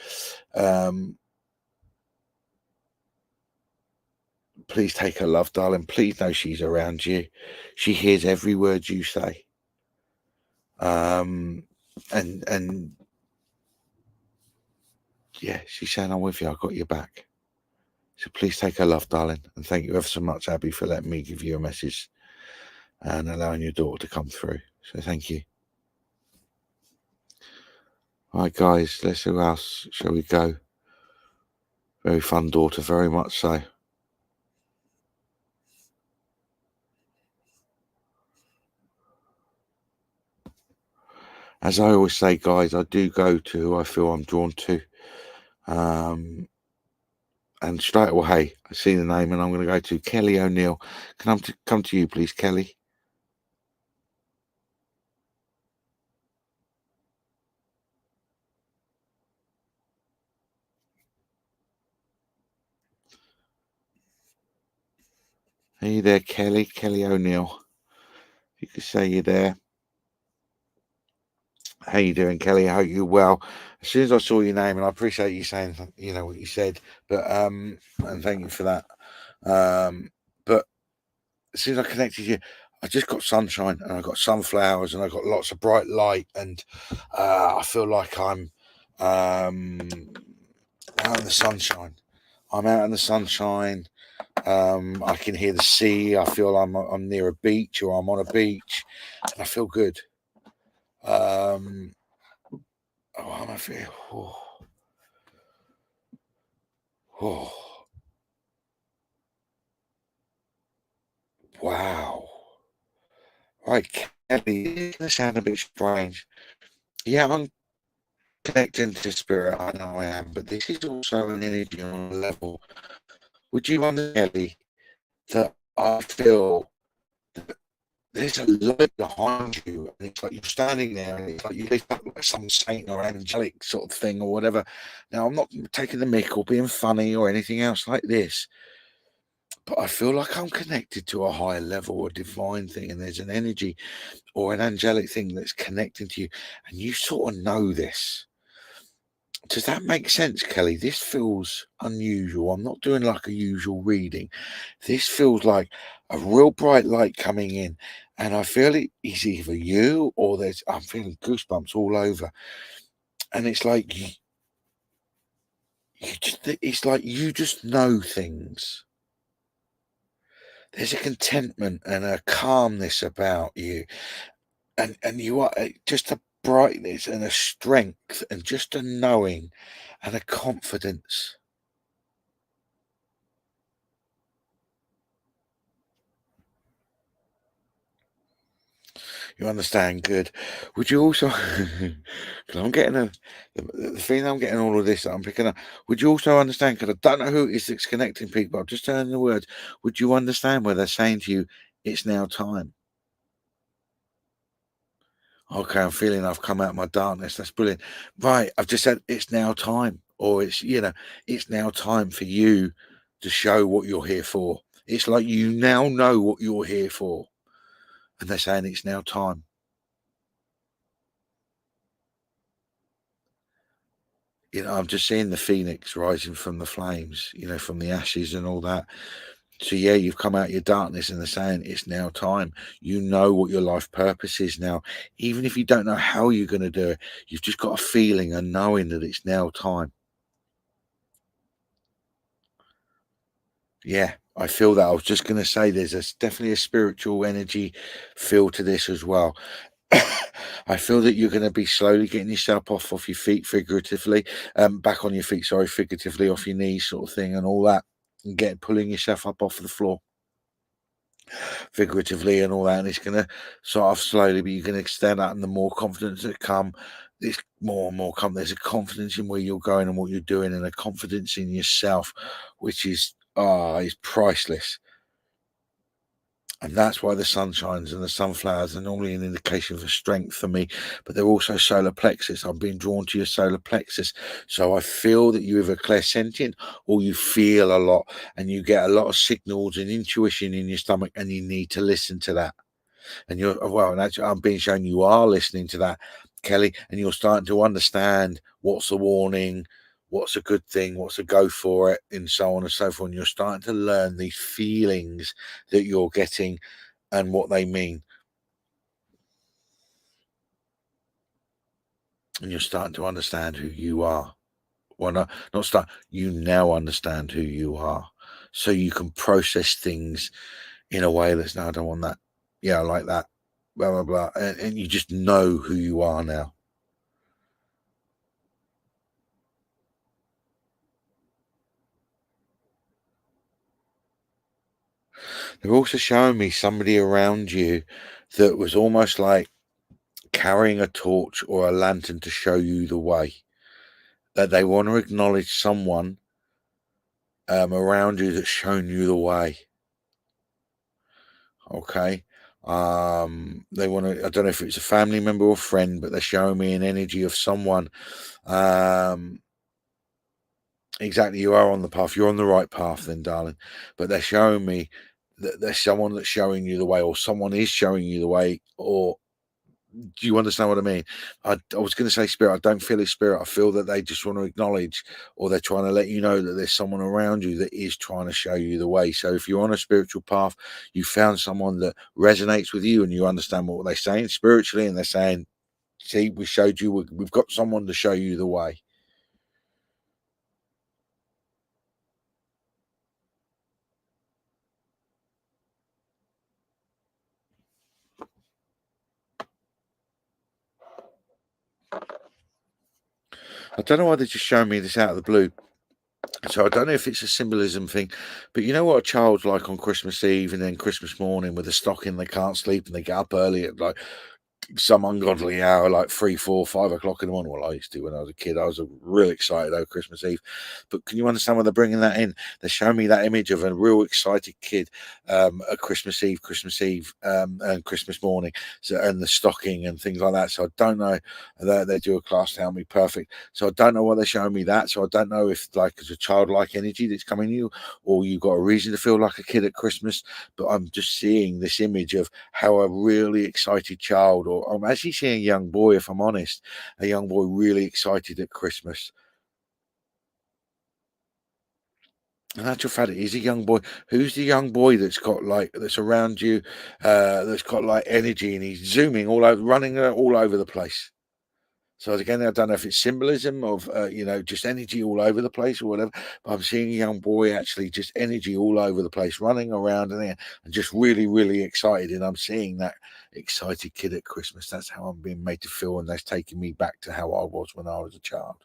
Um, Please take her love, darling. Please know she's around you. She hears every word you say. And yeah, she's saying, I'm with you. I got your back. So please take her love, darling. And thank you ever so much, Abby, for letting me give you a message and allowing your daughter to come through. So thank you. All right, guys, let's see who else shall we go. Very fun daughter, very much so. As I always say, guys, I do go to who I feel I'm drawn to. And straight away, I see the name, and I'm going to go to Kelly O'Neill. Can I come to you, please, Kelly? Are you there, Kelly? Kelly O'Neill. You could say you're there. How you doing, Kelly? I hope you're well. As soon as I saw your name, and I appreciate you saying, you know, what you said, but and thank you for that. But as soon as I connected you, I just got sunshine, and I got sunflowers, and I got lots of bright light, and I feel like I'm out in the sunshine. I'm out in the sunshine. I can hear the sea. I feel I'm near a beach, or I'm on a beach, and I feel good. I feel. Oh, wow. Right, Kelly, it's going to sound a bit strange. Yeah, I'm connecting to spirit. I know I am, but this is also an energy on a level. Would you understand, Kelly, that I feel that there's a light behind you, and it's like you're standing there, and it's like you lift up like some saint or angelic sort of thing or whatever. Now, I'm not taking the mick or being funny or anything else like this, but I feel like I'm connected to a higher level or divine thing, and there's an energy or an angelic thing that's connecting to you, and you sort of know this. Does that make sense, Kelly? This feels unusual. I'm not doing like a usual reading. This feels like a real bright light coming in, and I feel it is either you or I'm feeling goosebumps all over, and it's like it's like you just know things. There's a contentment and a calmness about you, and you are just a brightness and a strength and just a knowing and a confidence. You understand? Good. Would you also, because I'm getting the feeling I'm getting all of this that I'm picking up. Would you also understand? Because I don't know who it is that's connecting people. I'm just telling the words. Would you understand where they're saying to you, "It's now time"? Okay, I'm feeling I've come out of my darkness. That's brilliant. Right, I've just said it's now time, or it's now time for you to show what you're here for. It's like you now know what you're here for, and they're saying it's now time. I'm just seeing the phoenix rising from the flames, from the ashes and all that. So yeah, you've come out of your darkness, and they're saying it's now time. You know what your life purpose is now. Even if you don't know how you're going to do it, you've just got a feeling and knowing that it's now time. Yeah, I feel that. I was just going to say definitely a spiritual energy feel to this as well. I feel that you're going to be slowly getting yourself off your feet, figuratively, back on your feet, sorry, figuratively off your knees, sort of thing, and all that, and pulling yourself up off the floor, figuratively, and all that. And it's going to sort of slowly, but you're going to stand out, and the more confidence that come, it's more and more come. There's a confidence in where you're going and what you're doing, and a confidence in yourself, which is priceless. And that's why the sunshines and the sunflowers are normally an indication for strength for me, but they're also solar plexus. I'm being drawn to your solar plexus. So I feel that you're either clairsentient or you feel a lot, and you get a lot of signals and intuition in your stomach, and you need to listen to that. And and actually, I'm being shown you are listening to that, Kelly, and you're starting to understand what's a warning, what's a good thing, what's a go for it, and so on and so forth. And you're starting to learn these feelings that you're getting and what they mean. And you're starting to understand who you are. Well, not start, you now understand who you are. So you can process things in a way that's, no, I don't want that. Yeah, I like that. Blah, blah, blah. And you just know who you are now. They're also showing me somebody around you that was almost like carrying a torch or a lantern to show you the way, that they want to acknowledge someone around you that's shown you the way. Okay. They want to, I don't know if it's a family member or friend, but they're showing me an energy of someone. Exactly, you are on the path. You're on the right path then, darling. But they're showing me that there's someone that's showing you the way, or someone is showing you the way, or do you understand what I mean? I was going to say spirit. I don't feel his spirit. I feel that they just want to acknowledge, or they're trying to let you know that there's someone around you that is trying to show you the way. So if you're on a spiritual path, you found someone that resonates with you and you understand what they're saying spiritually, and they're saying, see, we showed you, we've got someone to show you the way. I don't know why they're just showing me this out of the blue. So I don't know if it's a symbolism thing, but you know what a child's like on Christmas Eve and then Christmas morning with a stocking, they can't sleep and they get up early at like some ungodly hour, like 3, 4, 5 o'clock in the morning. Well, I used to when I was a kid. I was real excited over Christmas Eve. But can you understand why they're bringing that in? They're showing me that image of a real excited kid at Christmas Eve, and Christmas morning, so and the stocking and things like that. So I don't know. They do a class to help me perfect. So I don't know why they're showing me that. So I don't know if like it's a childlike energy that's coming to you, or you've got a reason to feel like a kid at Christmas. But I'm just seeing this image of how a really excited child, or I'm actually seeing a young boy, if I'm honest, a young boy really excited at Christmas. In actual fact, it is a young boy. Who's the young boy that's got like that's around you, that's got like energy, and he's zooming all over, running all over the place. So again, I don't know if it's symbolism of just energy all over the place or whatever. But I'm seeing a young boy actually just energy all over the place, running around and there, and just really, really excited. And I'm seeing that excited kid at Christmas. That's how I'm being made to feel, and that's taking me back to how I was when I was a child.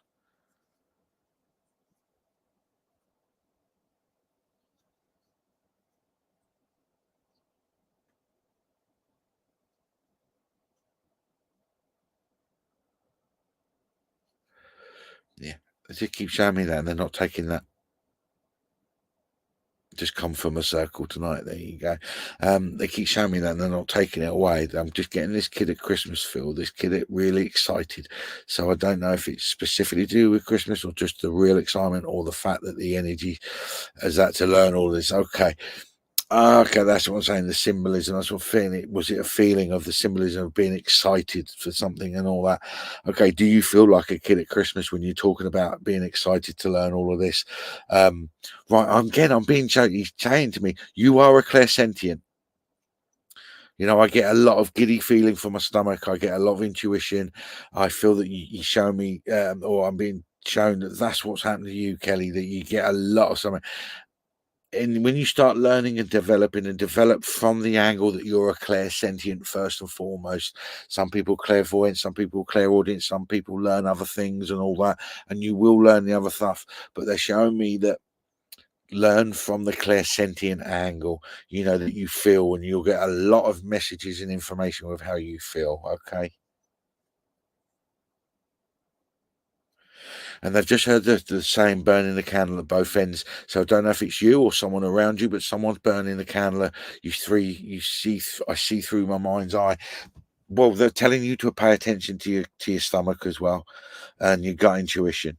Yeah, they just keep showing me that, and they're not taking that. Just come from a circle tonight. There you go. They keep showing me that and they're not taking it away. I'm just getting this kid at Christmas feel, this kid at really excited. So I don't know if it's specifically to do with Christmas or just the real excitement or the fact that the energy is that to learn all this. Okay. Okay, that's what I'm saying. The symbolism. That's what feeling it was. It a feeling of the symbolism of being excited for something and all that. Okay, do you feel like a kid at Christmas when you're talking about being excited to learn all of this? Right, I'm being shown. He's saying to me, "You are a clairsentient." You know, I get a lot of giddy feeling from my stomach. I get a lot of intuition. I feel that you show me, or I'm being shown that that's what's happened to you, Kelly. That you get a lot of something. And when you start learning and develop from the angle that you're a clairsentient first and foremost, some people clairvoyant, some people clairaudient, some people learn other things and all that, and you will learn the other stuff. But they're showing me that learn from the clairsentient angle, you know, that you feel, and you'll get a lot of messages and information with how you feel. Okay. And they've just heard the saying burning the candle at both ends. So I don't know if it's you or someone around you, but someone's burning the candle. I see through my mind's eye. Well, they're telling you to pay attention to your stomach as well and your gut intuition.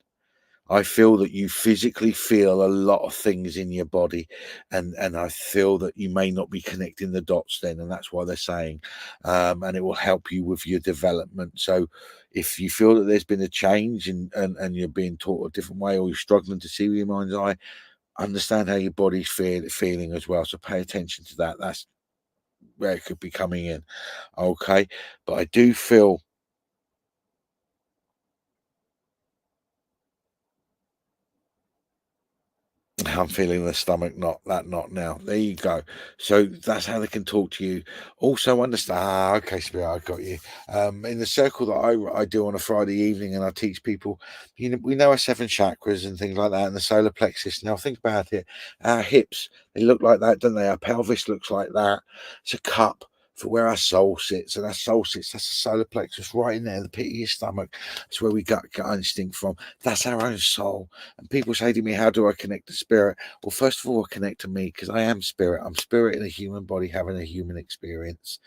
I feel that you physically feel a lot of things in your body, and I feel that you may not be connecting the dots then, and that's why they're saying, and it will help you with your development. So, if you feel that there's been a change and you're being taught a different way, or you're struggling to see with your mind's eye, understand how your body's feeling as well. So pay attention to that. That's where it could be coming in. Okay, but I do feel I'm feeling the stomach knot, that knot now. There you go. So that's how they can talk to you. Also understand, okay, Spirit, I got you. In the circle that I do on a Friday evening and I teach people, you know, we know our 7 chakras and things like that and the solar plexus. Now think about it. Our hips, they look like that, don't they? Our pelvis looks like that. It's a cup. for where our soul sits, and our soul sits, that's the solar plexus right in there, the pit of your stomach. That's where we got instinct from. That's our own soul. And people say to me, how do I connect to spirit? Well, first of all, I connect to me, because I am spirit. I'm spirit in a human body having a human experience.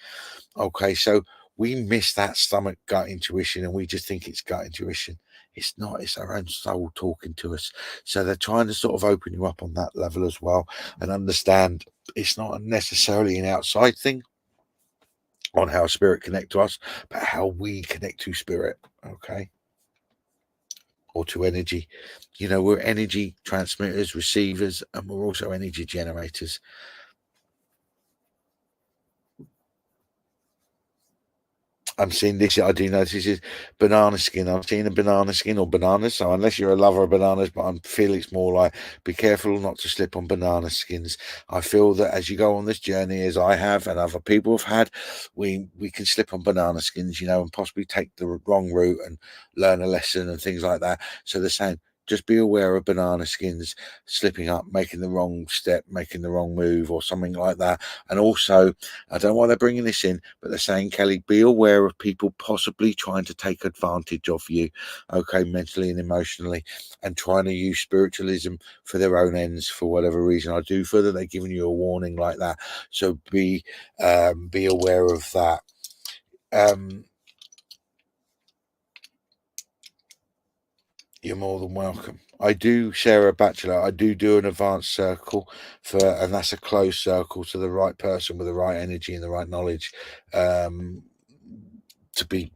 Okay, so we miss that stomach gut intuition, and we just think it's gut intuition. It's not. It's our own soul talking to us. So they're trying to sort of open you up on that level as well, and understand it's not necessarily an outside thing on how spirit connect to us, but how we connect to spirit. Okay, or to energy. You know, we're energy transmitters, receivers, and we're also energy generators. I'm seeing this. I do notice this is banana skin. I'm seeing a banana skin or bananas. So unless you're a lover of bananas, but I feel it's more like be careful not to slip on banana skins. I feel that as you go on this journey, as I have and other people have had, we can slip on banana skins, you know, and possibly take the wrong route and learn a lesson and things like that. So they're saying, just be aware of banana skins slipping up, making the wrong step, making the wrong move or something like that. And also, I don't know why they're bringing this in, but they're saying, Kelly, be aware of people possibly trying to take advantage of you, okay, mentally and emotionally, and trying to use spiritualism for their own ends for whatever reason. I do feel that they're giving you a warning like that. So be aware of that. You're more than welcome. I do share a bachelor. I do an advanced circle and that's a closed circle to the right person with the right energy and the right knowledge, to be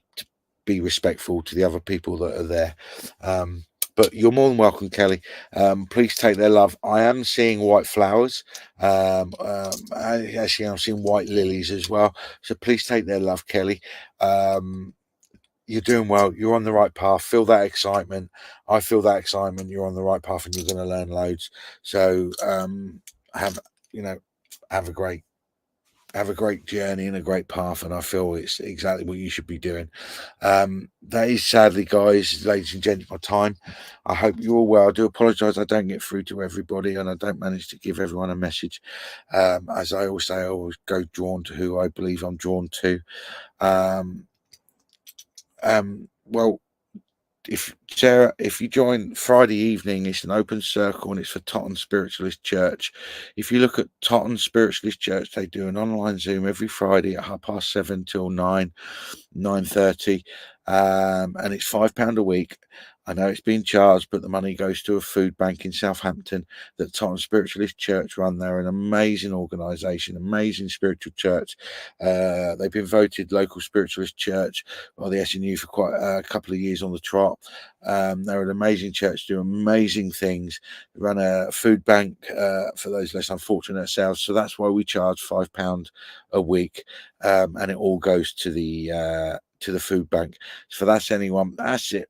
respectful to the other people that are there. But you're more than welcome, Kelly. Please take their love. I am seeing white flowers. Actually, I'm seeing white lilies as well. So please take their love, Kelly. You're doing well. You're on the right path. Feel that excitement. I feel that excitement. You're on the right path, and you're going to learn loads. So have a great journey and a great path. And I feel it's exactly what you should be doing. That is sadly, guys, ladies and gentlemen, my time. I hope you're all well. I do apologise. I don't get through to everybody, and I don't manage to give everyone a message. As I always say, I always go drawn to who I believe I'm drawn to. Well, if Sarah, if you join Friday evening, it's an open circle and it's for Totton Spiritualist Church. If you look at Totton Spiritualist Church, they do an online Zoom every Friday at 7:30 till 9:30, and it's £5 a week. I know it's been charged, but the money goes to a food bank in Southampton that Totton Spiritualist Church run. They're an amazing organisation, amazing spiritual church. They've been voted local spiritualist church by the SNU for quite a couple of years on the trot. They're an amazing church, do amazing things. They run a food bank for those less unfortunate ourselves. So that's why we charge £5 a week, and it all goes to the food bank. So that's anyone. That's it.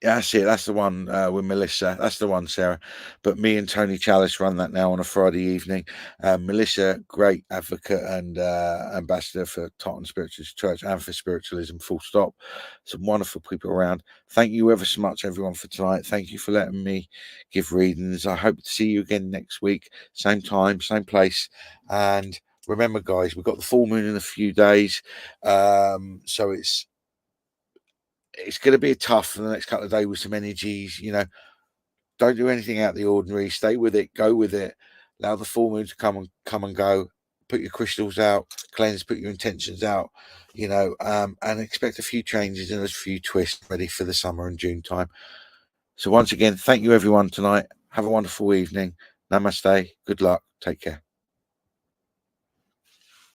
That's it. That's the one with Melissa. That's the one, Sarah. But me and Tony Chalice run that now on a Friday evening. Melissa, great advocate and ambassador for Totton Spiritualist Church and for spiritualism, full stop. Some wonderful people around. Thank you ever so much, everyone, for tonight. Thank you for letting me give readings. I hope to see you again next week. Same time, same place. And remember, guys, we've got the full moon in a few days. So it's going to be tough for the next couple of days with some energies. You know, don't do anything out of the ordinary. Stay with it. Go with it. Allow the full moon to come and go. Put your crystals out. Cleanse. Put your intentions out. You know, and expect a few changes and a few twists ready for the summer and June time. So once again, thank you everyone tonight. Have a wonderful evening. Namaste. Good luck. Take care.